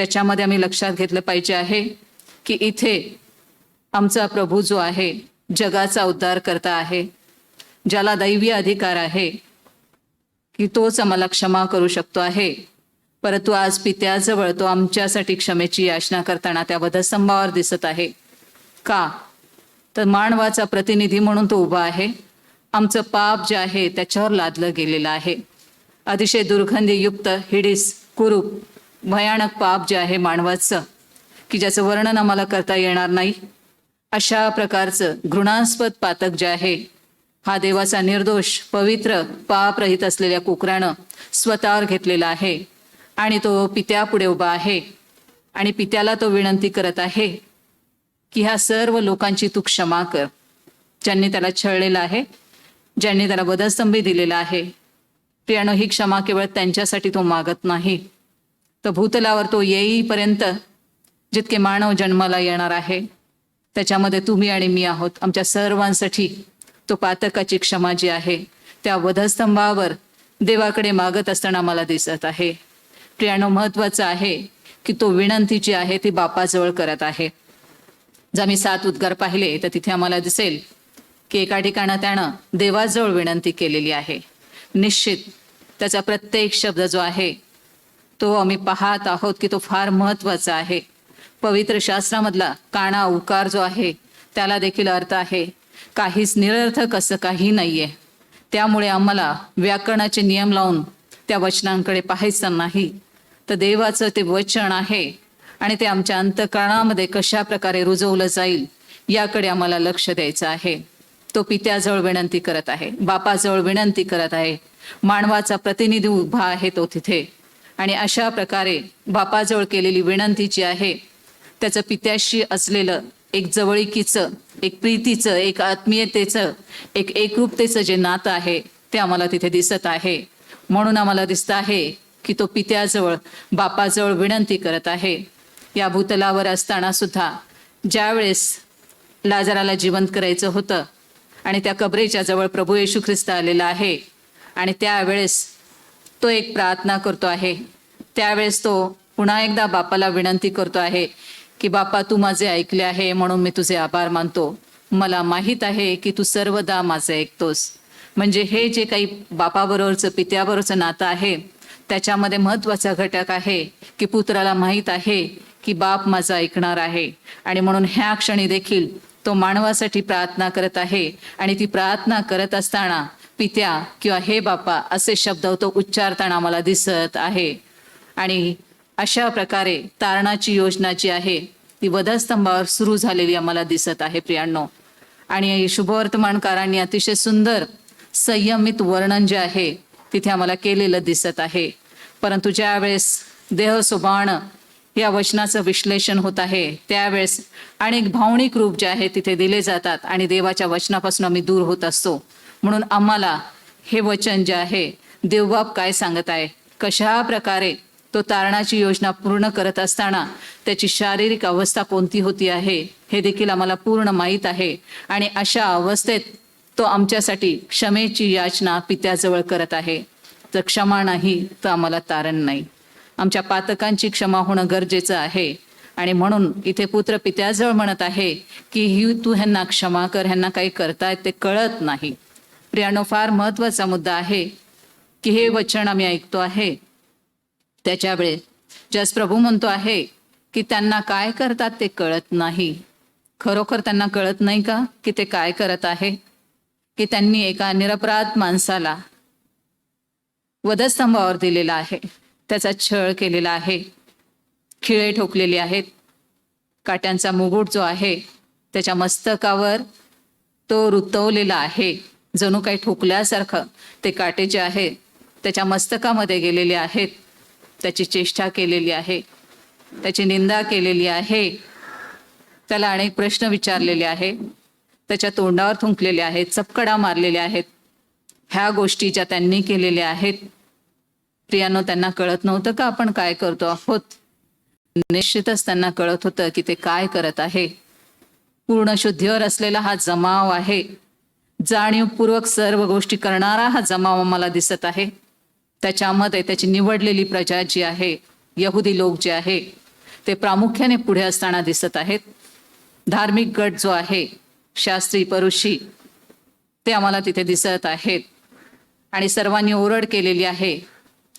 त्याच्यामध्ये आम्ही लक्षात घेतलं पाहिजे आहे की इथे आमचा प्रभू जो आहे जगाचा उद्धार करता आहे, ज्याला दैवी अधिकार आहे की तोच आम्हाला क्षमा करू शकतो आहे. परंतु आज पित्याजवळ तो आमच्यासाठी क्षमेची याचना करताना त्या वधस्तंभावर दिसत आहे. का तर मानवाचा प्रतिनिधी म्हणून तो उभा आहे. आमचं पाप जे आहे त्याच्यावर लादलं गेलेलं आहे. अतिशय दुर्गंधीयुक्त हिडीस कुरूप भयानक पाप जे आहे मानवाचं, की ज्याचं वर्णन आम्हाला करता येणार नाही, अशा प्रकारचं घृणास्पद पातक जे आहे हा देवाचा निर्दोष पवित्र पापरहित असलेल्या कुकरानं स्वतःवर घेतलेला आहे. आणि तो पित्यापुढे उभा आहे आणि पित्याला तो विनंती करत आहे की ह्या सर्व लोकांची तू क्षमा कर, ज्यांनी त्याला छळलेलं आहे, ज्यांनी त्याला वधस्तंभी दिलेला आहे. प्रियानो, ही क्षमा केवळ त्यांच्यासाठी तो मागत नाही, तर भूतलावर तो येईपर्यंत जितके मानव जन्माला येणार आहे त्याच्यामध्ये तुम्ही आणि मी आहोत. आमच्या सर्वांसाठी तो पातकाची क्षमा जी आहे त्या वधस्तंभावर देवाकडे मागत असताना मला दिसत आहे. प्रियानो, महत्वाचं आहे की तो विनंती जी आहे ती बापाजवळ करत आहे. जर मी 7 उद्गार पाहिले तर तिथे आम्हाला दिसेल की एका ठिकाणी त्यानं देवाजवळ विनंती केलेली आहे. निश्चित त्याचा प्रत्येक शब्द जो आहे तो आम्ही पाहत आहोत की तो फार महत्वाचा आहे. पवित्र शास्त्रामधला काना उकार जो आहे त्याला देखील अर्थ आहे. काहीच निरर्थक असं काही नाहीये. त्यामुळे आम्हाला व्याकरणाचे नियम लावून त्या वचनांकडे पाहायचं नाही, तर देवाचं ते वचन आहे आणि ते आमच्या अंतःकरणामध्ये कशा प्रकारे रुजवलं जाईल याकडे आम्हाला लक्ष द्यायचं आहे. तो पित्याजवळ विनंती करत आहे, बापाजवळ विनंती करत आहे. मानवाचा प्रतिनिधी उभा आहे तो तिथे, आणि अशा प्रकारे बापाजवळ केलेली विनंती जी आहे त्याचं पित्याशी असलेलं एक जवळीकीचं, एक प्रीतीचं, एक आत्मीयतेचं, एक एकरूपतेचं जे नातं आहे ते आम्हाला तिथे दिसत आहे. म्हणून आम्हाला दिसत आहे की तो पित्याजवळ बापाजवळ विनंती करत आहे. या भूतलावर असताना सुद्धा ज्यावेळेस लाजराला जिवंत करायचं होतं आणि त्या कबरेच्या जवळ प्रभू येशू ख्रिस्त आलेला आहे आणि त्यावेळेस तो एक प्रार्थना करतो आहे. त्यावेळेस तो पुन्हा एकदा बापाला विनंती करतो आहे की बापा, तू माझे ऐकले आहे म्हणून मी तुझे आभार मानतो. मला माहीत आहे की तू सर्वदा माझे ऐकतोस. म्हणजे हे जे काही बापाबरोबरचं पित्याबरोबरचं नातं आहे त्याच्यामध्ये महत्वाचा घटक आहे की पुत्राला माहीत आहे की बाप माझा ऐकणार आहे, आणि म्हणून ह्या क्षणी देखील तो मानवासाठी प्रार्थना करत आहे. आणि ती प्रार्थना करत असताना पित्या किंवा हे बापा असे शब्द तो उच्चारताना मला दिसत आहे. आणि अशा प्रकारे तारणाची योजना जी आहे ती वधस्तंभावर सुरू झालेली आम्हाला दिसत आहे प्रियांनो. आणि शुभवर्तमानकारांनी अतिशय सुंदर संयमित वर्णन जे आहे तिथे आम्हाला केलेलं दिसत आहे. परंतु ज्या वेळेस देह स्वभावानं या वचनाचं विश्लेषण होत आहे त्यावेळेस अनेक भावनिक रूप जे आहे तिथे दिले जातात आणि देवाच्या वचनापासून आम्ही दूर होत असतो. म्हणून आम्हाला हे वचन जे आहे देवबाप काय सांगत आहे, कशा प्रकारे तो तारणाची योजना पूर्ण करत असताना त्याची शारीरिक अवस्था कोणती होती आहे हे देखील आम्हाला पूर्ण माहीत आहे. आणि अशा अवस्थेत तो आमच्यासाठी क्षमेची याचना पित्याजवळ करत आहे. तर क्षमा नाही तर आम्हाला तारण नाही. आमच्या पातकांची क्षमा होणं गरजेचं आहे. आणि म्हणून इथे पुत्र पित्याजवळ म्हणत आहे की ही तू ह्यांना क्षमा कर, ह्यांना काही करतायत ते कळत नाही. प्रियानो, फार महत्वाचा मुद्दा आहे की हे वचन आम्ही ऐकतो आहे त्याच्या वेळेस जस प्रभू म्हणतो आहे की त्यांना काय करतात ते कळत नाही. खरोखर त्यांना कळत नाही का की ते काय करत आहे? की त्यांनी एका निरपराध माणसाला वधस्तंभावर दिलेला आहे, त्याचा छळ केलेला आहे, खिळे ठोकलेले आहेत, काट्यांचा मुकुट जो आहे त्याच्या मस्तकावर तो रुतवलेला आहे. जणू काही ठोकल्यासारखं ते काटे जे आहे त्याच्या मस्तकामध्ये गेलेले आहेत. त्याची चेष्टा केलेली आहे, त्याची निंदा केलेली आहे, त्याला अनेक प्रश्न विचारलेले आहे, त्याच्या तोंडावर थुंकलेले आहेत, चपकडा मारलेल्या आहेत. ह्या गोष्टी ज्या त्यांनी केलेल्या आहेत प्रियानो, त्यांना कळत नव्हतं का आपण काय करतो आहोत? निश्चितच त्यांना कळत होतं की ते काय करत आहे. पूर्ण शुद्धीवर असलेला हा जमाव आहे, जाणीवपूर्वक सर्व गोष्टी करणारा हा जमाव आम्हाला दिसत आहे. त्याच्यामध्ये त्याची निवडलेली प्रजा जी आहे, यहुदी लोक जे आहे ते प्रामुख्याने पुढे असताना दिसत आहेत. धार्मिक गट जो आहे, शास्त्री परुषी, ते आम्हाला तिथे दिसत आहेत. आणि सर्वांनी ओरड केलेली आहे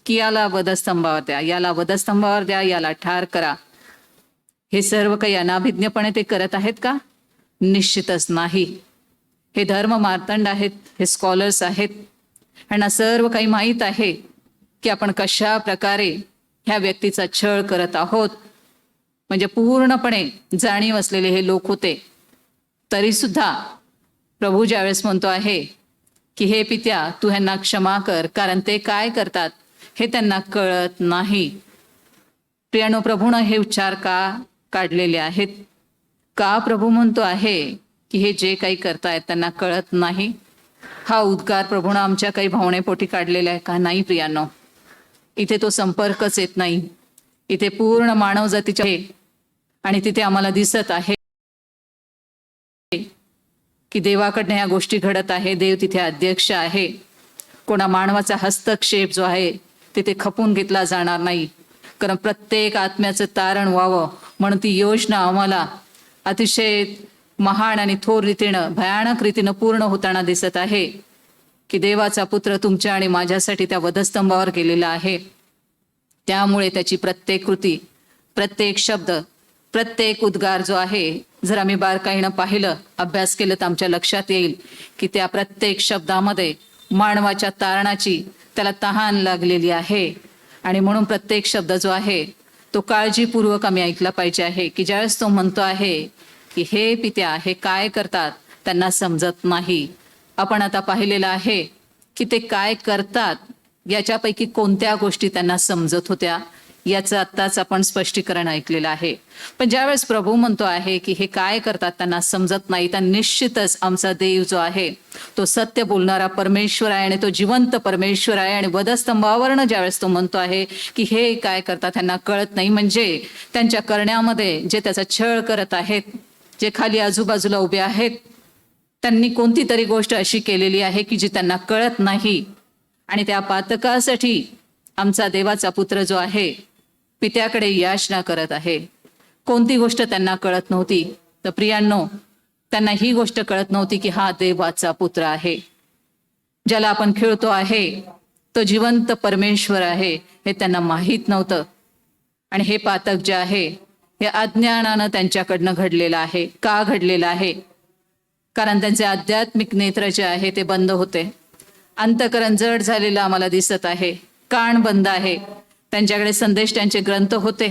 की याला वधस्तंभावर द्या, याला वधस्तंभावर द्या, याला ठार करा. हे सर्व काही अनाभिज्ञपणे ते करत आहेत का? निश्चितच नाही. हे धर्म मार्तंड आहेत, हे स्कॉलर्स आहेत. यांना सर्व काही माहीत आहे की आपण कशा प्रकारे ह्या व्यक्तीचा छळ करत आहोत. म्हणजे पूर्णपणे जाणीव असलेले हे लोक होते. तरी सुद्धा प्रभू ज्यावेळेस म्हणतो आहे की हे पित्या, तू ह्यांना क्षमा कर, कारण ते काय करतात हे त्यांना कळत नाही. प्रियानो, प्रभूनं हे उच्चार का काढलेले आहेत? का प्रभू म्हणतो आहे की हे जे काही करतायत त्यांना कळत नाही? हा उद्गार प्रभूनं आमच्या काही भावनेपोटी काढलेला आहे का? नाही प्रियानो, इथे तो संपर्कच येत नाही. इथे पूर्ण मानव जातीचे आहे. आणि तिथे आम्हाला दिसत आहे की देवाकडनं ह्या गोष्टी घडत आहे. देव तिथे अध्यक्ष आहे. कोणा मानवाचा हस्तक्षेप जो आहे तिथे खपून घेतला जाणार नाही. कारण प्रत्येक आत्म्याचं तारण व्हावं म्हणून ती योजना आम्हाला अतिशय महान आणि थोर रीतीनं, भयानक रीतीनं पूर्ण होताना दिसत आहे की देवाचा पुत्र तुमच्या आणि माझ्यासाठी त्या वधस्तंभावर गेलेला आहे. त्यामुळे त्याची प्रत्येक कृती, प्रत्येक शब्द, प्रत्येक उद्गार जो आहे, जर आम्ही बारकाईनं पाहिलं, अभ्यास केलं तर आमच्या लक्षात येईल की त्या प्रत्येक शब्दामध्ये मानवाच्या तारणाची त्याला तहान लागलेली आहे. आणि म्हणून प्रत्येक शब्द जो आहे तो काळजीपूर्वक आम्ही ऐकला पाहिजे आहे की ज्यावेळेस तो म्हणतो आहे की हे पित्या, हे काय करतात त्यांना समजत नाही. आपण आता पाहिलेलं आहे की ते काय करतात याच्यापैकी कोणत्या गोष्टी त्यांना समजत होत्या याचं आत्ताच आपण स्पष्टीकरण ऐकलेलं आहे. पण ज्यावेळेस प्रभू म्हणतो आहे की हे काय करतात त्यांना समजत नाही, तर निश्चितच आमचा देव जो आहे तो सत्य बोलणारा परमेश्वर आहे आणि तो जिवंत परमेश्वर आहे. आणि वधस्तंभावरनं ज्यावेळेस तो म्हणतो आहे की हे काय करतात त्यांना कळत नाही, म्हणजे त्यांच्या करण्यामध्ये जे त्याचा छळ करत आहेत, जे खाली आजूबाजूला उभे आहेत, त्यांनी कोणती तरी गोष्ट अशी केलेली आहे की जी त्यांना कळत नाही. आणि त्या पातकासाठी आमचा देवाचा पुत्र जो आहे पित्याकडे याचना करत आहे. कोणती गोष्ट त्यांना कळत नव्हती? तर प्रियांनो, त्यांना ही गोष्ट कळत नव्हती की हा देवाचा पुत्र आहे, ज्याला आपण खेळतो आहे तो जिवंत परमेश्वर आहे, हे त्यांना माहीत नव्हतं. आणि हे पातक जे आहे हे अज्ञानानं त्यांच्याकडनं घडलेलं आहे. का घडलेलं आहे? कारण त्यांचे आध्यात्मिक नेत्र जे आहे ते बंद होते. अंतःकरण जड झालेलं आम्हाला दिसत आहे. कान बंद आहे. त्यांच्याकडे संदेश, त्यांचे ग्रंथ होते.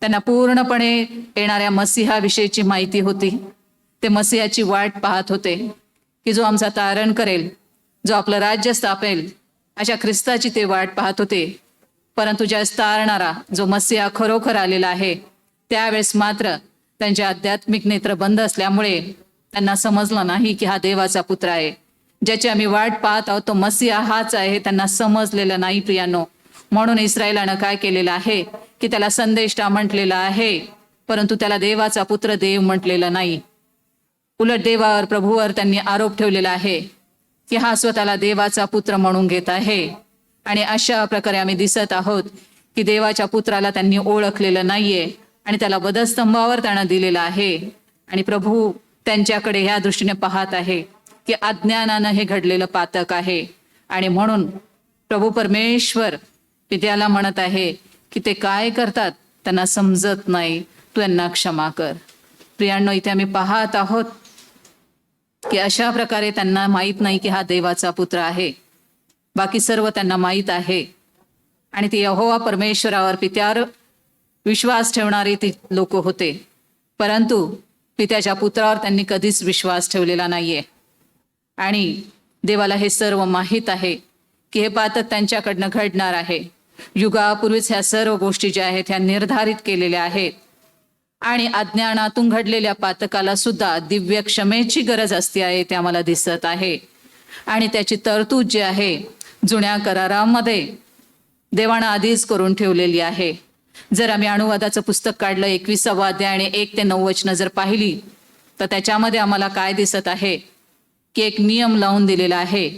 त्यांना पूर्णपणे येणाऱ्या मसीहाविषयीची माहिती होती. ते मसीहाची वाट पाहत होते की जो आमचा तारण करेल, जो आपलं राज्य स्थापेल, अशा ख्रिस्ताची ते वाट पाहत होते. परंतु ज्यावेळेस तारणारा जो मसीहा खरोखर आलेला आहे त्यावेळेस मात्र त्यांचे आध्यात्मिक नेत्र बंद असल्यामुळे त्यांना समजलं नाही की हा देवाचा पुत्र आहे, ज्याची आम्ही वाट पाहत आहोत तो मसीहा हाच आहे. त्यांना समजलेलं नाही प्रियांनो. म्हणून इस्रायलानं काय केलेलं आहे की त्याला संदेष्टा म्हटलेला आहे, परंतु त्याला देवाचा पुत्र देव म्हटलेलं नाही. उलट देवावर, प्रभूवर त्यांनी आरोप ठेवलेला आहे की हा स्वतःला देवाचा पुत्र म्हणून घेत आहे. आणि अशा प्रकारे आम्ही दिसत आहोत की देवाच्या पुत्राला त्यांनी ओळखलेलं नाहीये आणि त्याला वधस्तंभावर त्यानं दिलेलं आहे. आणि प्रभू त्यांच्याकडे ह्या दृष्टीने पाहत आहे की अज्ञानानं हे घडलेलं पातक आहे. आणि म्हणून प्रभू परमेश्वर पित्याला म्हणत आहे की ते काय करतात त्यांना समजत नाही, तू यांना क्षमा कर. प्रियांनो, इथे आम्ही पाहत आहोत की अशा प्रकारे त्यांना माहीत नाही की हा देवाचा पुत्र आहे. बाकी सर्व त्यांना माहीत आहे. आणि ते यहोवा परमेश्वरावर, पित्यावर विश्वास ठेवणारे ती लोक होते, परंतु पित्याच्या पुत्रावर त्यांनी कधीच विश्वास ठेवलेला नाहीये. आणि देवाला हे सर्व माहीत आहे की हे पातक त्यांच्याकडनं घडणार आहे. युगापूर्वीच ह्या सर्व गोष्टी ज्या आहेत ह्या निर्धारित केलेल्या आहेत. आणि अज्ञानातून घडलेल्या पातकाला सुद्धा दिव्य क्षमेची गरज असते आहे, ते आम्हाला दिसत आहे. आणि त्याची तरतूद जी आहे जुन्या करारामध्ये देवानं आधीच करून ठेवलेली आहे. जर आम्ही अनुवादाचं पुस्तक काढलं 21वा अध्याय आणि 1 ते 9 वचनं जर पाहिली तर त्याच्यामध्ये आम्हाला काय दिसत आहे की एक नियम लावून दिलेला आहे.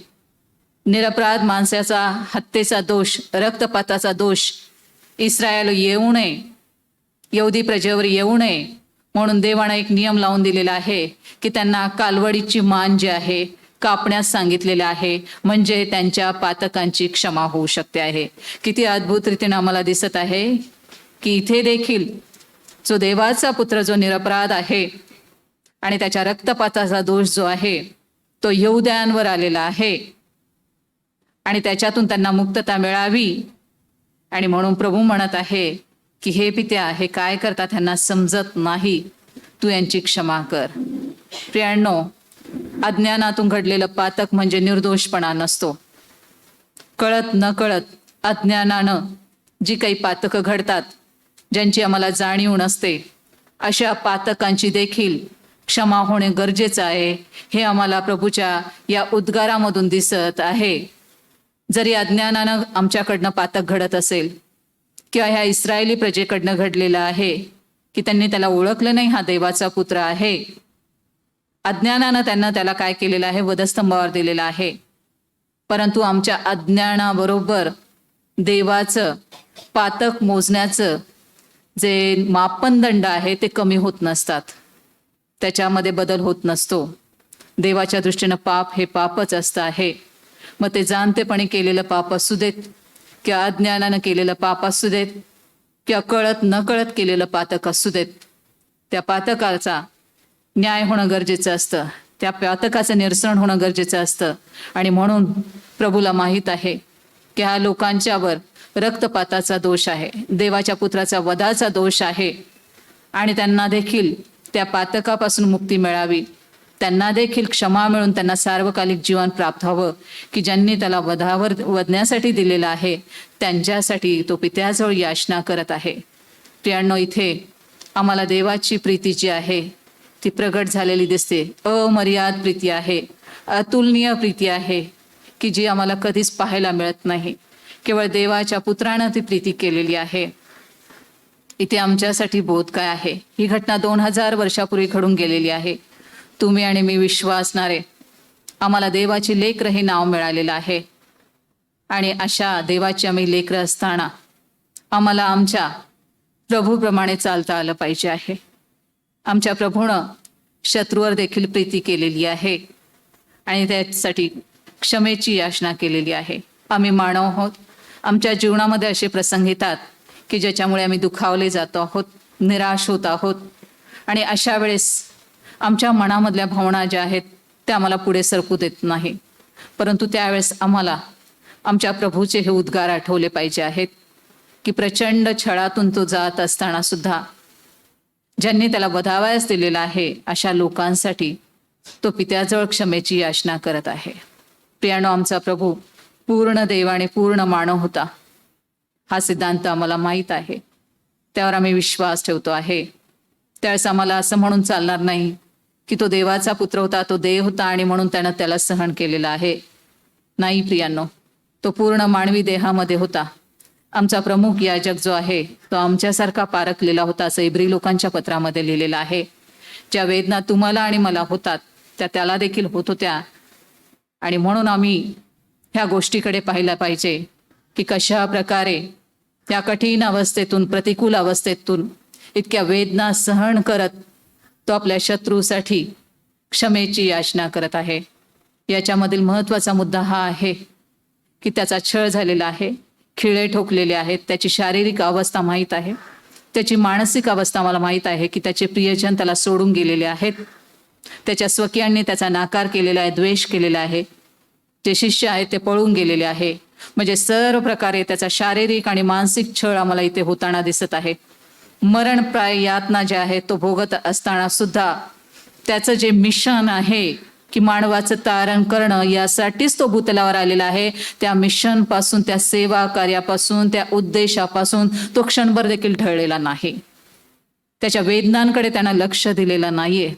निरपराध माणसाचा हत्येचा दोष, रक्तपाताचा दोष इस्रायल येऊ नये यहुदी प्रजेवर येऊ नये म्हणून देवानं एक नियम लावून दिलेला आहे की त्यांना कालवडीची मान जी आहे कापण्यास सांगितलेलं आहे, म्हणजे त्यांच्या पातकांची क्षमा होऊ शकते आहे. किती अद्भुत रीतीने आम्हाला दिसत आहे की इथे देखील जो देवाचा पुत्र जो निरपराध आहे आणि त्याच्या रक्तपाताचा दोष जो आहे तो यहुद्यांवर आलेला आहे आणि त्याच्यातून त्यांना मुक्तता मिळावी. आणि म्हणून प्रभू म्हणत आहे की हे पित्या, हे काय करतात ह्यांना समजत नाही, तू यांची क्षमा कर. प्रियांनो, अज्ञानातून घडलेलं पातक म्हणजे निर्दोषपणा नसतो. कळत न कळत अज्ञानानं जी काही पातकं घडतात, ज्यांची आम्हाला जाणीव नसते, अशा पातकांची देखील क्षमा होणे गरजेचं आहे. हे आम्हाला प्रभूच्या या उद्गारामधून दिसत आहे. जरी अज्ञानानं आमच्याकडनं पातक घडत असेल किंवा ह्या इस्रायली प्रजेकडनं घडलेलं आहे की त्यांनी त्याला ओळखलं नाही हा देवाचा पुत्र आहे, अज्ञानानं त्यांना त्याला काय केलेलं आहे, वधस्तंभावर दिलेलं आहे. परंतु आमच्या अज्ञानाबरोबर देवाचं पातक मोजण्याचं जे मापनदंड आहे ते कमी होत नसतात, त्याच्यामध्ये बदल होत नसतो. देवाच्या दृष्टीनं पाप हे पापच असतं आहे. मग ते जाणतेपणे केलेलं पाप असू देत किंवा अज्ञानानं केलेलं पाप असू देत किंवा कळत न कळत केलेलं पातक असू देत, त्या पातकाचा न्याय होणं गरजेचं असतं, त्या पातकाचं निरसन होणं गरजेचं असतं. आणि म्हणून प्रभूला माहीत आहे की ह्या लोकांच्यावर रक्तपाताचा दोष आहे, देवाच्या पुत्राचा वधाचा दोष आहे आणि त्यांना देखील त्या पातकापासून मुक्ती मिळावी, त्यांना देखील क्षमा मिळून त्यांना सार्वकालिक जीवन प्राप्त व्हावं, की ज्यांनी त्याला वधण्यासाठी दिलेलं आहे त्यांच्यासाठी तो पित्याजवळ याचना करत आहे. प्रियांनो, इथे आम्हाला देवाची प्रीती जी आहे ती प्रगट झालेली दिसते. अमर्याद प्रीती आहे, अतुलनीय प्रीती आहे की जी आम्हाला कधीच पाहायला मिळत नाही. केवळ देवाच्या पुत्रानं ती प्रीती केलेली आहे. इथे आमच्यासाठी बोध काय आहे? ही घटना 2000 वर्षापूर्वी घडून गेलेली आहे. तुम्ही आणि मी विश्वासणारे आम्हाला देवाची लेकरं हे नाव मिळालेलं आहे आणि अशा देवाची आम्ही लेकरं असताना आम्हाला आमच्या प्रभूप्रमाणे चालता आलं पाहिजे आहे. आमच्या प्रभूनं शत्रूवर देखील प्रीती केलेली आहे आणि त्यासाठी क्षमेची याचना केलेली आहे. आम्ही मानव आहोत, आमच्या जीवनामध्ये असे प्रसंग येतात की ज्याच्यामुळे आम्ही दुखावले जातो आहोत, निराश होत आहोत आणि अशा वेळेस आमच्या मनामधल्या भावना ज्या आहेत त्या आम्हाला पुढे सरकू देत नाही. परंतु त्यावेळेस आम्हाला आमच्या प्रभूचे हे उद्गार आठवले पाहिजे आहेत की प्रचंड छळातून तो जात असताना सुद्धा ज्यांनी त्याला वधावयास दिलेला आहे अशा लोकांसाठी तो पित्याजवळ क्षमेची याचना करत आहे. प्रियानो, आमचा प्रभू पूर्ण देव आणि पूर्ण मानव होता, हा सिद्धांत आम्हाला माहीत आहे, त्यावर आम्ही विश्वास ठेवतो आहे. त्यावेळेस आम्हाला असं म्हणून चालणार नाही की तो देवाचा पुत्र होता, तो देव होता आणि म्हणून त्यानं त्याला सहन केलेलं आहे. नाही प्रियांनो, तो पूर्ण मानवी देहामध्ये होता. आमचा प्रमुख याजक जो आहे तो आमच्यासारखा पारखलेला होता, असं इब्री लोकांच्या पत्रामध्ये लिहिलेलं आहे. ज्या वेदना तुम्हाला आणि मला होतात त्या त्याला देखील होत होत्या. आणि म्हणून आम्ही ह्या गोष्टीकडे पाहिलं पाहिजे की कशा प्रकारे त्या कठीण अवस्थेतून, प्रतिकूल अवस्थेतून इतक्या वेदना सहन करत तो आपल्या शत्रूसाठी क्षमेची याचना करत आहे. याच्यामधील महत्त्वाचा मुद्दा हा आहे की त्याचा छळ झालेला आहे, खिळे ठोकलेले आहेत, त्याची शारीरिक अवस्था माहीत आहे, त्याची मानसिक अवस्था मला माहीत आहे की त्याचे प्रियजन त्याला सोडून गेलेले आहेत, त्याच्या स्वकीयांनी त्याचा नाकार केलेला आहे, द्वेष केलेला आहे, जे शिष्य आहेत ते पळून गेलेले आहे. म्हणजे सर्व प्रकारे त्याचा शारीरिक आणि मानसिक छळ आम्हाला इथे होताना दिसत आहे. मरणप्राय यातना जे आहे तो भोगत असताना सुद्धा त्याचं जे मिशन आहे की मानवाचं तारण करणं, यासाठीच तो भूतलावर आलेला आहे. त्या मिशन पासून, त्या सेवा कार्यापासून, त्या उद्देशापासून तो क्षणभर देखील ढळलेला नाही. त्याच्या वेदनांकडे त्यानं लक्ष दिलेलं नाहीये.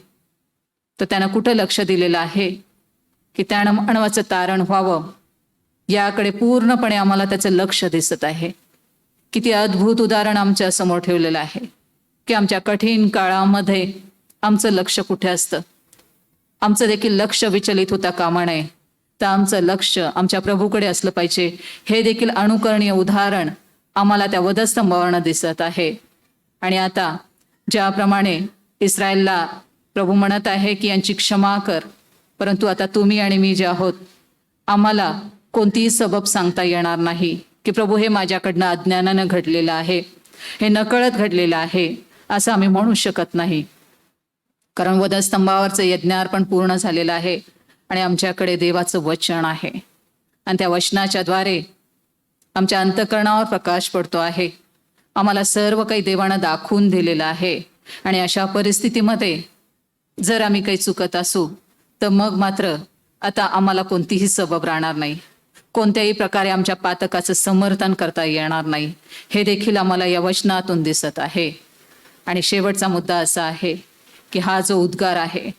तर त्यानं कुठं लक्ष दिलेलं आहे की त्यानं मानवाचं तारण व्हावं, याकडे पूर्णपणे आम्हाला त्याचं लक्ष दिसत आहे. किती अद्भुत उदाहरण आमच्या समोर ठेवलेलं आहे की आमच्या कठीण काळामध्ये आमचं लक्ष कुठे असतं. आमचं देखील लक्ष विचलित होता कामा नये, तर आमचं लक्ष आमच्या प्रभूकडे असलं पाहिजे. हे देखील अनुकरणीय उदाहरण आम्हाला त्या वधस्तंभावरनं दिसत आहे. आणि आता ज्याप्रमाणे इस्रायलला प्रभू म्हणत आहे की यांची क्षमा कर, परंतु आता तुम्ही आणि मी जे आहोत आम्हाला कोणतीही सबब सांगता येणार नाही की प्रभू हे माझ्याकडनं अज्ञानानं घडलेलं आहे, हे नकळत घडलेलं आहे असं आम्ही म्हणू शकत नाही. कारण वधस्तंभावरचं यज्ञार्पण पूर्ण झालेलं आहे आणि आमच्याकडे देवाचं वचन आहे आणि त्या वचनाच्या द्वारे आमच्या अंतःकरणावर प्रकाश पडतो आहे. आम्हाला सर्व काही देवानं दाखवून दिलेलं आहे आणि अशा परिस्थितीमध्ये जर आम्ही काही चुकत असू तर मग मात्र आता आम्हाला कोणतीही सबब राहणार नाही, कोणत्याही प्रकारे आमच्या पातकाचं समर्थन करता येणार नाही, हे देखील आम्हाला या वचनातून दिसत आहे. आणि शेवटचा मुद्दा असा आहे की हा जो उद्गार आहे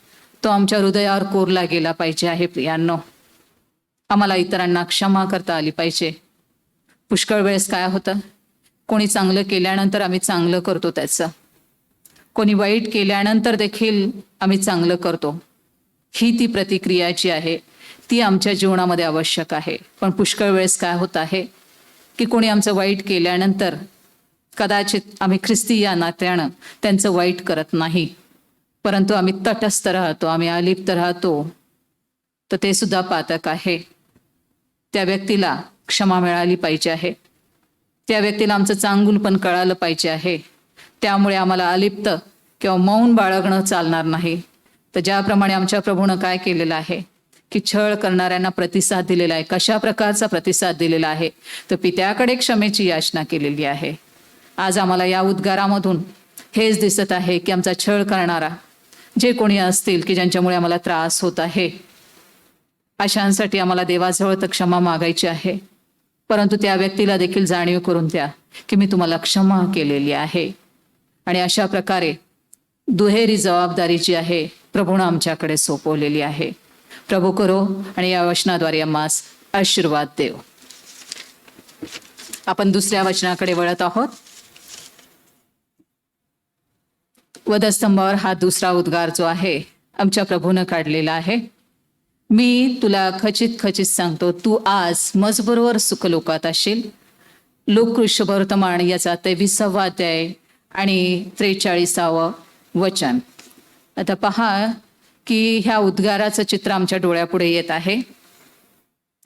तो आमच्या हृदयावर कोरला गेला पाहिजे आहे. प्रियांनो, आम्हाला इतरांना क्षमा करता आली पाहिजे. पुष्कळ वेळेस काय होतं, कोणी चांगलं केल्यानंतर आम्ही चांगलं करतो त्याचं, कोणी वाईट केल्यानंतर देखील आम्ही चांगलं करतो. ही ती प्रतिक्रिया जी आहे ती आमच्या जीवनामध्ये आवश्यक आहे. पण पुष्कळ वेळेस काय होत आहे की कोणी आमचं वाईट केल्यानंतर कदाचित आम्ही ख्रिस्ती या नात्यानं त्यांचं वाईट करत नाही, परंतु आम्ही तटस्थ राहतो, आम्ही अलिप्त राहतो, तर ते सुद्धा पातक आहे. त्या व्यक्तीला क्षमा मिळाली पाहिजे आहे, त्या व्यक्तीला आमचं चांगुलपण कळालं पाहिजे आहे. त्यामुळे आम्हाला अलिप्त किंवा मौन बाळगणं चालणार नाही. तर ज्याप्रमाणे आमच्या प्रभूनं काय केलेलं आहे की छळ करणाऱ्यांना प्रतिसाद दिलेला आहे. कशा प्रकारचा प्रतिसाद दिलेला आहे, तर पित्याकडे क्षमेची याचना केलेली आहे. आज आम्हाला या उद्गारामधून हेच दिसत आहे की आमचा छळ करणारा जे कोणी असतील की ज्यांच्यामुळे आम्हाला त्रास होत आहे, अशांसाठी आम्हाला देवाजवळ तर क्षमा मागायची आहे, परंतु त्या व्यक्तीला देखील जाणीव करून द्या की मी तुम्हाला क्षमा केलेली आहे. आणि अशा प्रकारे दुहेरी जबाबदारी जी आहे प्रभूनं आमच्याकडे सोपवलेली आहे. प्रभू करो आणि या वचनाद्वारे आम्हास आशीर्वाद देव. आपण दुसऱ्या वचनाकडे वळत आहोत. वधस्तंभावर हा दुसरा उद्गार जो आहे आमच्या प्रभूनं काढलेला आहे. मी तुला खचित खचित सांगतो, तू आज मजबरोबर सुखलोकात असशील. लोककृष्णवर्तमान याचा 23वा अध्याय आणि 43वा वचन. आता पहा की ह्या उद्गाराचं चित्र आमच्या डोळ्यापुढे येत आहे.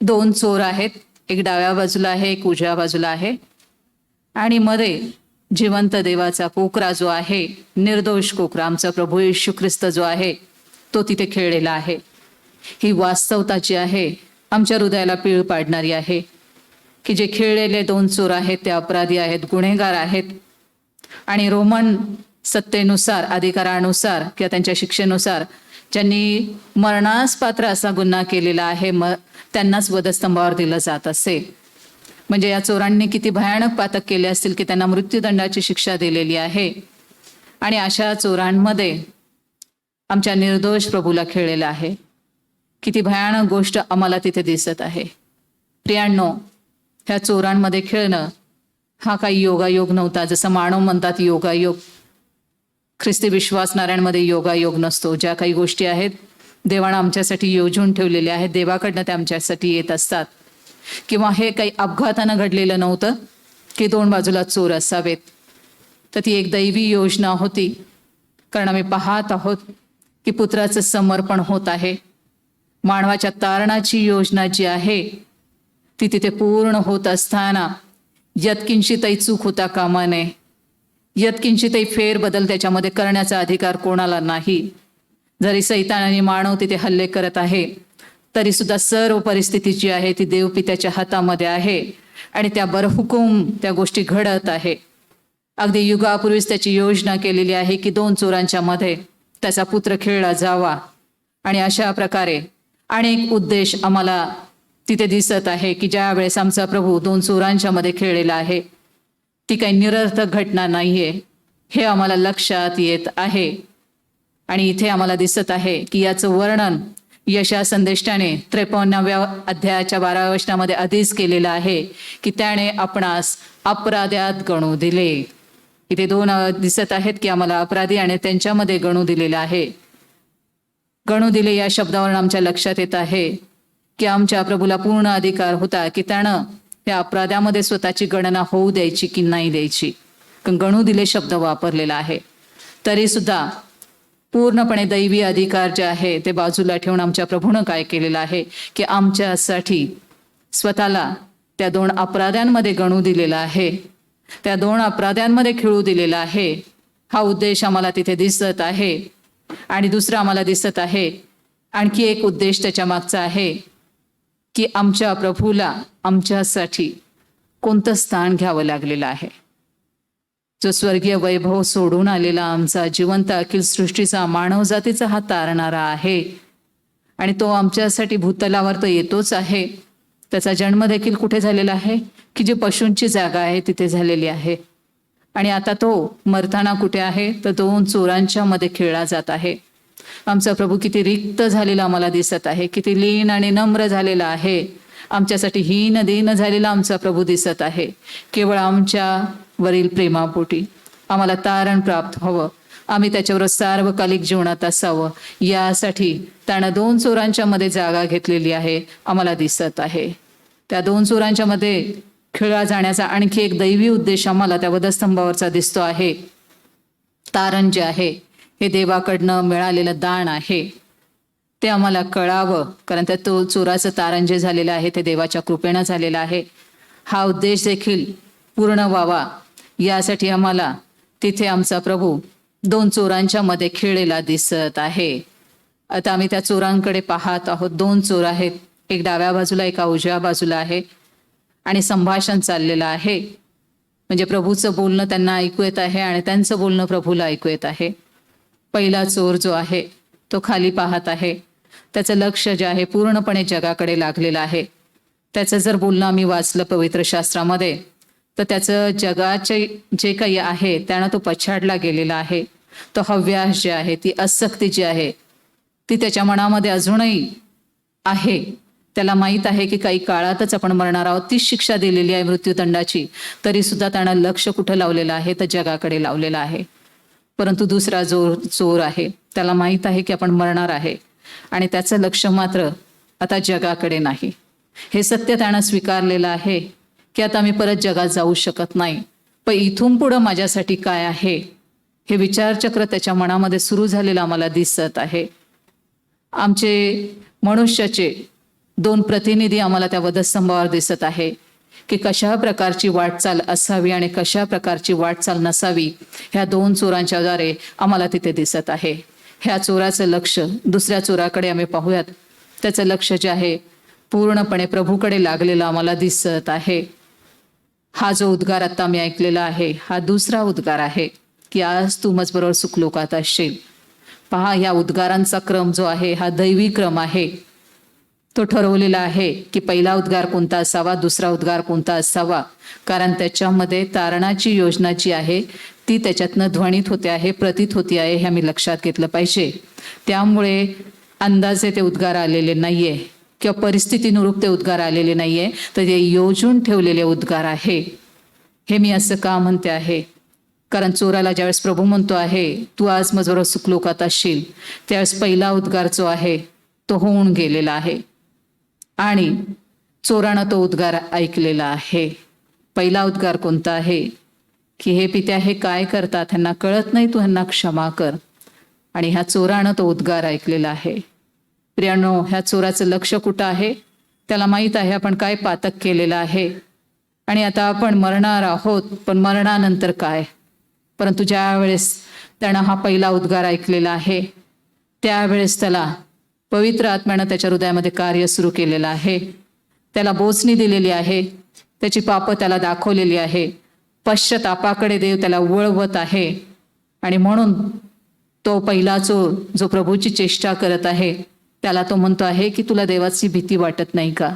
2 चोर आहेत, एक डाव्या बाजूला आहे, एक उजव्या बाजूला आहे, आणि मध्ये जिवंत देवाचा कोकरा जो आहे, निर्दोष कोकरा, आमचा प्रभू येशू ख्रिस्त जो आहे तो तिथे खेळलेला आहे. ही वास्तवता जी आहे आमच्या हृदयाला पीळ पाडणारी आहे की जे खेळलेले 2 चोर आहेत ते अपराधी आहेत, गुन्हेगार आहेत, आणि रोमन सत्तेनुसार, अधिकारानुसार किंवा त्यांच्या शिक्षेनुसार ज्यांनी मरणास पात्र असा गुन्हा केलेला आहे त्यांनाच वधस्तंभावर दिलं जात असे. म्हणजे या चोरांनी किती भयानक पातक केले असतील की त्यांना मृत्यूदंडाची शिक्षा दिलेली आहे. आणि अशा चोरांमध्ये आमच्या निर्दोष प्रभूला खेळलेला आहे. किती भयानक गोष्ट आम्हाला तिथे दिसत आहे. प्रियांनो, ह्या चोरांमध्ये खेळणं हा काही योगायोग नव्हता. जसं मानव म्हणतात योगायोग, ख्रिस्ती विश्वासणाऱ्यांमध्ये योगायोग नसतो. ज्या काही गोष्टी आहेत देवानं आमच्यासाठी योजून ठेवलेल्या आहेत, देवाकडनं त्या आमच्यासाठी येत असतात. किंवा हे काही अपघातानं घडलेलं नव्हतं की 2 बाजूला चोर असावेत, तर ती एक दैवी योजना होती. कारण आम्ही पाहत आहोत की पुत्राचं समर्पण होत आहे. मानवाच्या तारणाची योजना जी आहे ती तिथे पूर्ण होत असताना यत्किंचितही चूक होता कामा नये, यत्किंचितही फेरबदल त्याच्यामध्ये करण्याचा अधिकार कोणाला नाही. जरी सैतानाने मानव तिथे हल्ले करत आहे तरी सुद्धा सर्व परिस्थिती जी आहे ती देवपित्याच्या हातामध्ये आहे आणि त्या बरहुकूम त्या गोष्टी घडत आहे. अगदी युगापूर्वीच त्याची योजना केलेली आहे की 2 चोरांच्या मध्ये त्याचा पुत्र खेळला जावा. आणि अशा प्रकारे अनेक उद्देश आम्हाला तिथे दिसत आहे की ज्या वेळेस आमचा प्रभू 2 चोरांच्या मध्ये खेळलेला आहे ती काही निरर्थक घटना नाहीये, हे आम्हाला लक्षात येत आहे. आणि इथे आम्हाला दिसत आहे की याचं वर्णन यशा संदेष्टाने 53व्या अध्यायाच्या 12व्या वचनामध्ये आधीच केलेलं आहे की त्याने आपणास अपराध्यात गणू दिले. इथे 2 दिसत आहेत की आम्हाला अपराधी आणि त्यांच्यामध्ये गणू दिलेलं आहे. गणू दिले या शब्दावरून आमच्या लक्षात येत आहे की आमच्या प्रभूला पूर्ण अधिकार होता की त्यानं त्या अपराध्यामध्ये स्वतःची गणना होऊ द्यायची की नाही द्यायची. गणू दिले शब्द वापरलेला आहे, तरी सुद्धा पूर्णपणे दैवी अधिकार जे आहे ते बाजूला ठेवून आमच्या प्रभूनं काय केलेलं आहे की आमच्यासाठी स्वतःला त्या 2 अपराध्यांमध्ये गणू दिलेला आहे, त्या 2 अपराध्यांमध्ये खिळू दिलेला आहे. हा उद्देश आम्हाला तिथे दिसत आहे. आणि दुसरा आम्हाला दिसत आहे आणखी एक उद्देश त्याच्या मागचा आहे की आमच्या प्रभूला आमच्यासाठी कोणतं स्थान घ्यावं लागलेलं आहे. जो स्वर्गीय वैभव सोडून आलेला आमचा जिवंत अखिल सृष्टीचा मानवजातीचा हा तारणारा आहे आणि तो आमच्यासाठी भूतलावर तो येतोच आहे. त्याचा जन्म देखील कुठे झालेला आहे की जी पशूंची जागा आहे तिथे झालेली आहे. आणि आता तो मरताना कुठे आहे तर 2 चोरांच्या मध्ये खेळला जात आहे. आमचा प्रभू किती रिक्त झालेला आम्हाला दिसत आहे, किती लीन आणि नम्र झालेला आहे. आमच्यासाठी हीन दीन झालेला आमचा प्रभू दिसत आहे. केवळ आमच्या वरील प्रेमापोटी आम्हाला तारण प्राप्त व्हावं, आम्ही त्याच्यावर सार्वकालिक जीवनात असावं, यासाठी त्यानं 2 चोरांच्या मध्ये जागा घेतलेली आहे आम्हाला दिसत आहे. त्या 2 चोरांच्या मध्ये खेळला जाण्याचा आणखी एक दैवी उद्देश आम्हाला त्या वधस्तंभावरचा दिसतो आहे. तारण जे आहे हे देवाकडनं मिळालेलं दान आहे, ते आम्हाला कळावं, कारण त्या तो चोराचं तारण जे झालेलं आहे ते देवाच्या कृपेनं झालेलं आहे. हा उद्देश देखील पूर्ण व्हावा यासाठी आम्हाला तिथे आमचा प्रभू 2 चोरांच्या मध्ये खेळलेला दिसत आहे. आता आम्ही त्या चोरांकडे पाहत आहोत. 2 चोर आहेत, एक डाव्या बाजूला एक उजव्या बाजूला आहे आणि संभाषण चाललेलं आहे. म्हणजे प्रभूचं बोलणं त्यांना ऐकू येत आहे आणि त्यांचं बोलणं प्रभूला ऐकू येत आहे. पहिला चोर जो आहे तो खाली पाहत आहे, त्याचं लक्ष जे आहे पूर्णपणे जगाकडे लागलेलं आहे. त्याचं जर बोलणं आम्ही वाचलं पवित्र शास्त्रामध्ये तर त्याचं जगाचे जे काही आहे त्यानं तो पछाडला गेलेला आहे. तो हव्यास जे आहे, ती आसक्ती जी आहे ती त्याच्या मनामध्ये अजूनही आहे. त्याला माहीत आहे की काही काळातच आपण मरणार आहोत, तीच शिक्षा दिलेली आहे मृत्यूदंडाची, तरी सुद्धा त्यानं लक्ष कुठं लावलेलं आहे तर जगाकडे लावलेलं आहे. परंतु दुसरा जो चोर आहे त्याला माहीत आहे की आपण मरणार आहे आणि त्याचं लक्ष मात्र आता जगाकडे नाही. हे सत्य त्यानं स्वीकारलेलं आहे की आता मी परत जगात जाऊ शकत नाही, पण इथून पुढं माझ्यासाठी काय आहे हे विचारचक्र त्याच्या मनामध्ये सुरू झालेलं आम्हाला दिसत आहे. आमचे मनुष्याचे 2 प्रतिनिधी आम्हाला त्या वधस्तंभावर दिसत आहे की कशा प्रकारची वाटचाल असावी आणि कशा प्रकारची वाटचाल नसावी, ह्या 2 चोरांच्या द्वारे आम्हाला तिथे दिसत आहे. ह्या चोराचं लक्ष दुसऱ्या चोराकडे आम्ही पाहूयात. त्याचं लक्ष जे आहे पूर्णपणे प्रभूकडे लागलेलं आम्हाला दिसत आहे. हा जो उद्गार आता मी ऐकलेला आहे हा दुसरा उद्गार आहे की आज तू मजबरोबर सुखलोकात असशील. पहा, ह्या उद्गारांचा क्रम जो आहे हा दैवी क्रम आहे. तो ठरवलेला आहे की पहिला उद्गार कोणता असावा, दुसरा उद्गार कोणता असावा, कारण त्याच्यामध्ये तारणाची योजना जी आहे ती त्याच्यातनं ध्वनित होते आहे, प्रतीत होती आहे, हे आम्ही लक्षात घेतलं पाहिजे. त्यामुळे अंदाजे ते उद्गार आलेले नाहीये किंवा परिस्थितीनुरूप ते उद्गार आलेले नाहीये, तर ते योजून ठेवलेले उद्गार आहे. हे मी असं का म्हणते आहे, कारण चोराला ज्यावेळेस प्रभू म्हणतो आहे तू आज माझ्याबरोबर सुखलोकात असशील, त्यावेळेस पहिला उद्गार जो आहे तो होऊन गेलेला आहे आणि चोरानं तो उद्गार ऐकलेला आहे. पहिला उद्गार कोणता आहे की हे पित्या हे काय करतात, ह्यांना कळत नाही, तू ह्यांना क्षमा कर. आणि ह्या चोरानं तो उद्गार ऐकलेला आहे. प्रियानो, ह्या चोराचं लक्ष कुठं आहे, त्याला माहीत आहे आपण काय पातक केलेलं आहे आणि आता आपण मरणार आहोत, पण मरणानंतर काय. परंतु ज्या वेळेस त्यानं हा पहिला उद्गार ऐकलेला आहे त्यावेळेस त्याला पवित्र आत्म्यानं त्याच्या हृदयामध्ये कार्य सुरू केलेलं आहे. त्याला बोचणी दिलेली आहे, त्याची पापं त्याला दाखवलेली आहे, पश्चातापाकडे देव त्याला वळवत आहे. आणि म्हणून तो पहिला चोर जो प्रभूची चेष्टा करत आहे त्याला तो म्हणतो आहे की तुला देवाची भीती वाटत नाही का.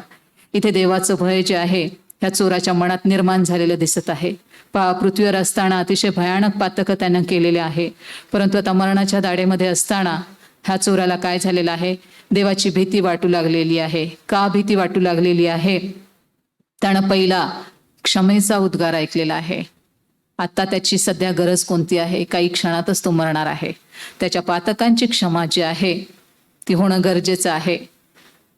इथे देवाचं भय जे आहे ह्या चोराच्या मनात निर्माण झालेलं दिसत आहे. पृथ्वीवर असताना अतिशय भयानक पातकं त्यानं केलेले आहे, परंतु आता मरणाच्या दाढेमध्ये असताना ह्या चोराला काय झालेलं आहे, देवाची भीती वाटू लागलेली आहे. का भीती वाटू लागलेली आहे, त्यानं पहिला क्षमेचा उद्गार ऐकलेला आहे. आता त्याची सध्या गरज कोणती आहे, काही क्षणातच तो मरणार आहे. त्याच्या पातकांची क्षमा जी आहे ती होणं गरजेचं आहे.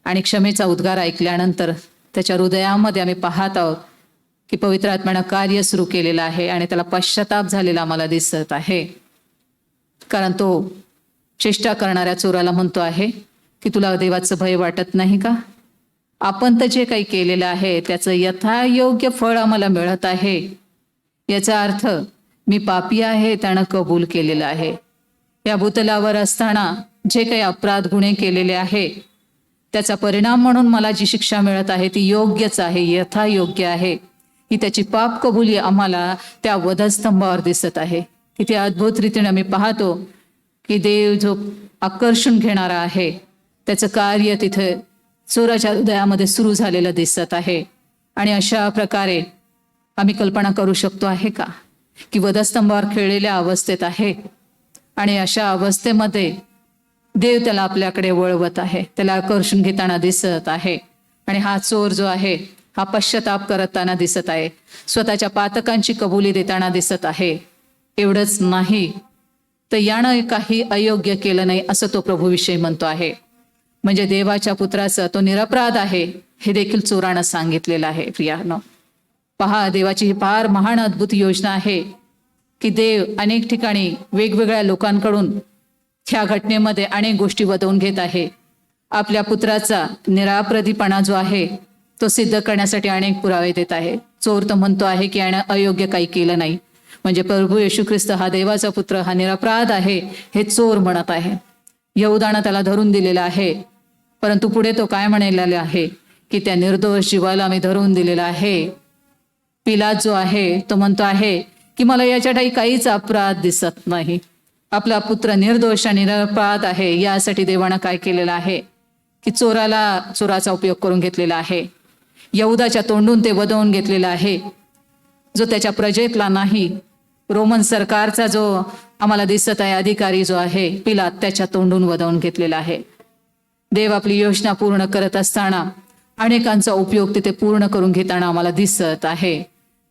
आणि क्षमेचा उद्गार ऐकल्यानंतर त्याच्या हृदयामध्ये आम्ही पाहत आहोत की पवित्र आत्म्यानं कार्य सुरू केलेलं आहे आणि त्याला पश्चाताप झालेला आम्हाला दिसत आहे. कारण तो चेष्टा करणाऱ्या चोराला म्हणतो आहे की तुला देवाचं भय वाटत नाही का? आपण तर जे काही केलेलं आहे त्याचं यथायोग्य फळ आम्हाला मिळत आहे. याचा अर्थ मी पापी आहे, त्यानं कबूल केलेलं आहे. या भूतलावर असताना जे काही अपराध गुन्हे केलेले आहे त्याचा परिणाम म्हणून मला जी शिक्षा मिळत आहे ती योग्यच आहे, यथायोग्य आहे. ही त्याची पाप कबुली आम्हाला त्या वधस्तंभावर दिसत आहे. किती अद्भुत रीतीने आम्ही पाहतो की देव जो आकर्षून घेणारा आहे त्याचं कार्य तिथे चोराच्या हृदयामध्ये सुरू झालेलं दिसत आहे. आणि अशा प्रकारे आम्ही कल्पना करू शकतो आहे का की वधस्तंभावर खेळलेल्या अवस्थेत आहे आणि अशा अवस्थेमध्ये देव त्याला आपल्याकडे वळवत आहे, त्याला आकर्षून घेताना दिसत आहे. आणि हा चोर जो आहे हा पश्चाताप करताना दिसत आहे, स्वतःच्या पातकांची कबुली देताना दिसत आहे. एवढंच नाही तर यानं काही अयोग्य केलं नाही असं तो प्रभूविषयी म्हणतो आहे. म्हणजे देवाच्या पुत्राचं तो निरपराध आहे हे देखील चोरानं सांगितलेलं आहे. प्रियानो पहा, देवाची ही फार महान अद्भुत योजना आहे की देव अनेक ठिकाणी वेगवेगळ्या लोकांकडून ह्या घटनेमध्ये अनेक गोष्टी वदवून घेत आहे. आपल्या पुत्राचा निरापराधीपणा जो आहे तो सिद्ध करण्यासाठी अनेक पुरावे देत आहे. चोर तर म्हणतो आहे की यानं अयोग्य काही केलं नाही, म्हणजे प्रभू येशू ख्रिस्त हा देवाचा पुत्र हा निरपराध आहे हे चोर म्हणत आहे. यहुदानं त्याला धरून दिलेला आहे, परंतु पुढे तो काय म्हणालेला आहे की त्या निर्दोष जीवाला मी धरून दिलेला आहे. पिलात जो आहे तो म्हणतो आहे की मला याच्या ठाई काहीच अपराध दिसत नाही. आपला पुत्र निर्दोष आणि निरपराध आहे यासाठी देवानं काय केलेलं आहे की चोराचा उपयोग करून घेतलेला आहे. यहुदाच्या तोंडून ते वदवून घेतलेला आहे, जो त्याच्या प्रजेतला नाही. रोमन सरकारचा जो आम्हाला दिसत आहे अधिकारी जो आहे पिलात, त्याच्या तोंडून वदवून घेतलेला आहे. देव आपली योजना पूर्ण करत असताना अनेकांचा उपयोग तिथे पूर्ण करून घेताना आम्हाला दिसत आहे.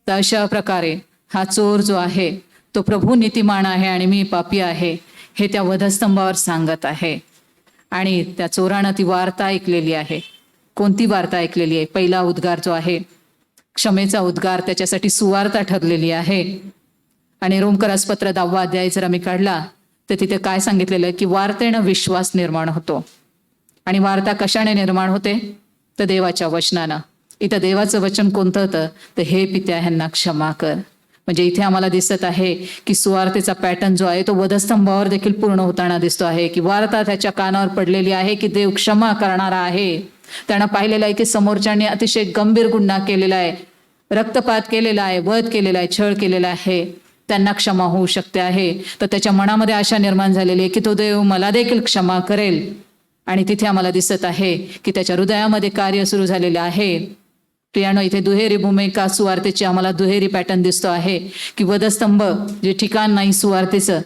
तर अशा प्रकारे हा चोर जो आहे तो प्रभू नीतिमान आहे आणि मी पापी आहे हे त्या वधस्तंभावर सांगत आहे. आणि त्या चोरानं ती वार्ता ऐकलेली आहे. कोणती वार्ता ऐकलेली आहे? पहिला उद्गार जो आहे क्षमेचा उद्गार, त्याच्यासाठी सुवार्ता ठरलेली आहे. आणि रोमकरासपत्र 10वा अध्याय जर आम्ही काढला तर तिथे काय सांगितलेलं आहे की वार्तेनं विश्वास निर्माण होतो. आणि वार्ता कशाने निर्माण होते? तर देवाच्या वचनानं. इथं देवाचं वचन कोणतं होतं? तर हे पित्या ह्यांना क्षमा कर. म्हणजे इथे आम्हाला दिसत आहे की सुवार्तेचा पॅटर्न जो आहे तो वधस्तंभावर देखील पूर्ण होताना दिसतो आहे. की वार्ता त्याच्या कानावर पडलेली आहे की देव क्षमा करणारा आहे. त्यानं पाहिलेलं आहे की समोरच्यांनी अतिशय गंभीर गुन्हा केलेला आहे, रक्तपात केलेला आहे, वध केलेला आहे, छळ केलेला आहे, त्यांना क्षमा होऊ शकते आहे. तर त्याच्या मनामध्ये आशा निर्माण झालेली आहे की तो देव मला देखील क्षमा करेल. आणि तिथे आम्हाला दिसत आहे की त्याच्या हृदयामध्ये कार्य सुरू झालेलं आहे. प्रियानो, इथे दुहेरी भूमिका सुवार्तेची आम्हाला दुहेरी पॅटर्न दिसतो आहे की वधस्तंभ जे ठिकाण नाही सुवार्तेचं,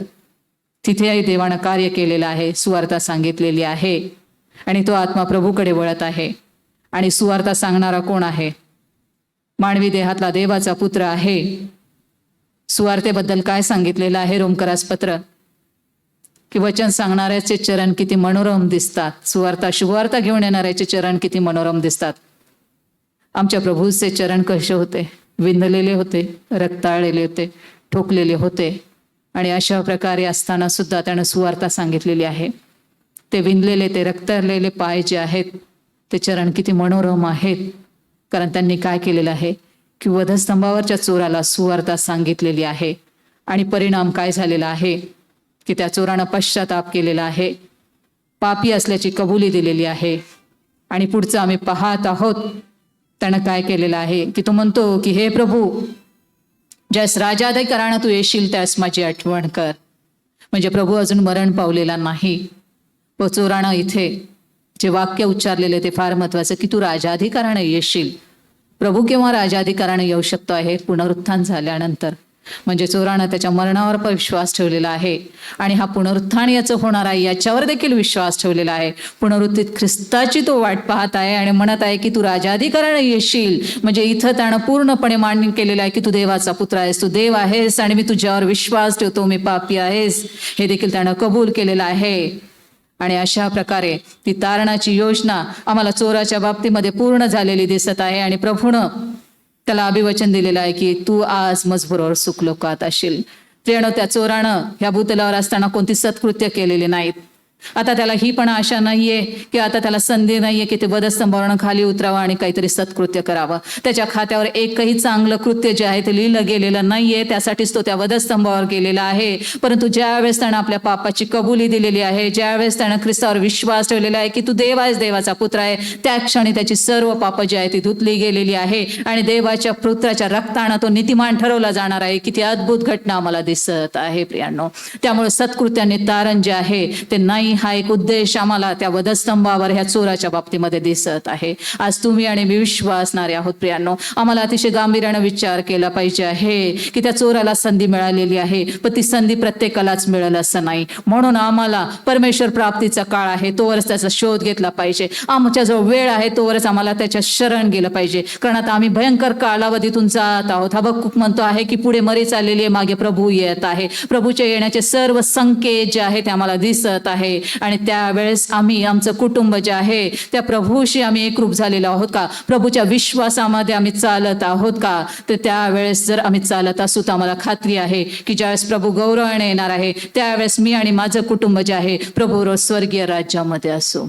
तिथे देवानं कार्य केलेलं आहे, सुवार्ता सांगितलेली आहे. आणि तो आत्मा प्रभूकडे वळत आहे. आणि सुवार्ता सांगणारा कोण आहे? मानवी देहातला देवाचा पुत्र आहे. सुवार्तेबद्दल काय सांगितलेलं आहे? रोमकरासपत्र की वचन सांगणाऱ्याचे चरण किती मनोरम दिसतात, शुभवार्ता घेऊन येणाऱ्याचे चरण किती मनोरम दिसतात. आमच्या प्रभूचे चरण कसे होते? विंधलेले होते, रक्ताळलेले होते, ठोकलेले होते. आणि अशा प्रकारे असताना सुद्धा त्यानं सुवार्ता सांगितलेली आहे. ते विंधलेले, ते रक्ताळलेले पाय जे आहेत ते चरण किती मनोरम आहेत. कारण त्यांनी काय केलेलं आहे की वधस्तंभावरच्या चोराला सुवार्ता सांगितलेली आहे. आणि परिणाम काय झालेला आहे की त्या चोरानं पश्चाताप केलेला आहे, पापी असल्याची कबुली दिलेली आहे. आणि पुढचं आम्ही पाहत आहोत त्यानं काय केलेलं आहे की तो म्हणतो की हे प्रभू, ज्यास राजाधिकारानं तू येशील त्यास माझी आठवण कर. म्हणजे प्रभू अजून मरण पावलेला नाही. व चोरानं इथे जे वाक्य उच्चारलेले ते फार महत्वाचं की तू राजाधिकारानं येशील. प्रभू केव्हा राजाधिकारानं येऊ शकतो आहे? पुनरुत्थान झाल्यानंतर. म्हणजे चोरानं त्याच्या मरणावर पण विश्वास ठेवलेला आहे. आणि हा पुनरुत्थान याचं होणार आहे याच्यावर देखील विश्वास ठेवलेला आहे. पुनरुत्थित ख्रिस्ताची तो वाट पाहत आहे आणि म्हणत आहे की तू राजाधिकारानं येशील. म्हणजे इथं त्यानं पूर्णपणे मान्य केलेलं आहे की तू देवाचा पुत्र आहेस, तू देव आहेस आणि मी तुझ्यावर विश्वास ठेवतो, मी पापी आहेस हे देखील त्यानं कबूल केलेलं आहे. आणि अशा प्रकारे ती तारणाची योजना आम्हाला चोराच्या बाबतीमध्ये पूर्ण झालेली दिसत आहे. आणि प्रभूनं त्याला अभिवचन दिलेलं आहे की तू आज मजबुरावर सुखलोकात असशील. प्रियानो, त्या चोरानं ह्या भूतलावर असताना कोणती सत्कृत्य केलेली नाहीत. आता त्याला ही पण आशा नाहीये की आता त्याला संधी नाहीये की ते वधस्तंभावरून खाली उतरावं आणि काहीतरी सत्कृत्य करावं. त्याच्या खात्यावर एकही चांगलं कृत्य जे आहे ते लिहिलं गेलेलं नाहीये. त्यासाठीच तो त्या वधस्तंभावर गेलेला आहे. परंतु ज्यावेळेस त्यानं आपल्या पापाची कबुली दिलेली आहे, ज्यावेळेस त्यानं ख्रिस्तावर विश्वास ठेवलेला आहे की तू देव आहेस, देवाचा पुत्र आहे, त्या क्षणी त्याची सर्व पापं जी आहे ती धुतली गेलेली आहे आणि देवाच्या पुत्राच्या रक्तानं तो नीतिमान ठरवला जाणार आहे. किती अद्भुत घटना आम्हाला दिसत आहे प्रियांनो. त्यामुळे सत्कृत्याने तारण जे आहे ते नाही, हा एक उद्देश आम्हाला त्या वधस्तंभावर ह्या चोराच्या बाबतीमध्ये दिसत आहे. आज तुम्ही आणि मी विश्वासणारे आहोत प्रियांनो. आम्हाला अतिशय गांभीर्याने विचार केला पाहिजे आहे की त्या चोराला संधी मिळालेली आहे, पण ती संधी प्रत्येकालाच मिळेल असं नाही. म्हणून आम्हाला परमेश्वर प्राप्तीचा काळ आहे तोवरच त्याचा शोध घेतला पाहिजे. आमच्या जो वेळ आहे तोवरच आम्हाला त्याच्या शरण गेलं पाहिजे. कारण आता आम्ही भयंकर कालावधीतून जात आहोत. हबक्कुक म्हणतो आहे की पुढे मरी चाललेली आहे, मागे प्रभू येत आहे. प्रभूच्या येण्याचे सर्व संकेत जे आहे ते आम्हाला दिसत आहे आणि त्यावेळेस आम्ही, आमचं कुटुंब जे आहे त्या प्रभूशी आम्ही एकरूप झालेलो आहोत का? प्रभूच्या विश्वासामध्ये आम्ही चालत आहोत का? तर त्यावेळेस जर आम्ही चालत असू तर आम्हाला खात्री आहे की ज्यावेळेस प्रभू गौरवाने येणार आहे त्यावेळेस मी आणि माझं कुटुंब जे आहे प्रभू स्वर्गीय राज्यामध्ये असू.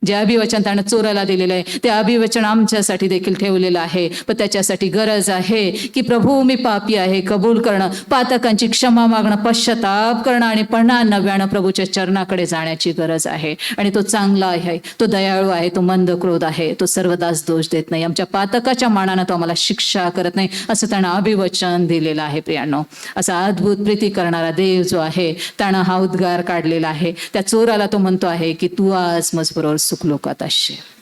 जे अभिवचन त्यानं चोराला दिलेलं आहे ते अभिवचन आमच्यासाठी देखील ठेवलेलं आहे. पण त्याच्यासाठी गरज आहे की प्रभू मी पापी आहे कबूल करणं, पातकांची क्षमा मागणं, पश्चाताप करणं आणि पुन्हा नव्यानं प्रभूच्या चरणाकडे जाण्याची गरज आहे. आणि तो चांगला आहे, तो दयाळू आहे, तो मंद क्रोध आहे, तो सर्वदाच दोष देत नाही. आमच्या पातकाच्या मानानं तो आम्हाला शिक्षा करत नाही असं त्यानं अभिवचन दिलेलं आहे. प्रियांनो, असा अद्भुत प्रीती करणारा देव जो आहे त्यानं हा उद्गार काढलेला आहे. त्या चोराला तो म्हणतो आहे की तू आज मजबुरावर सुखलोकात असशील.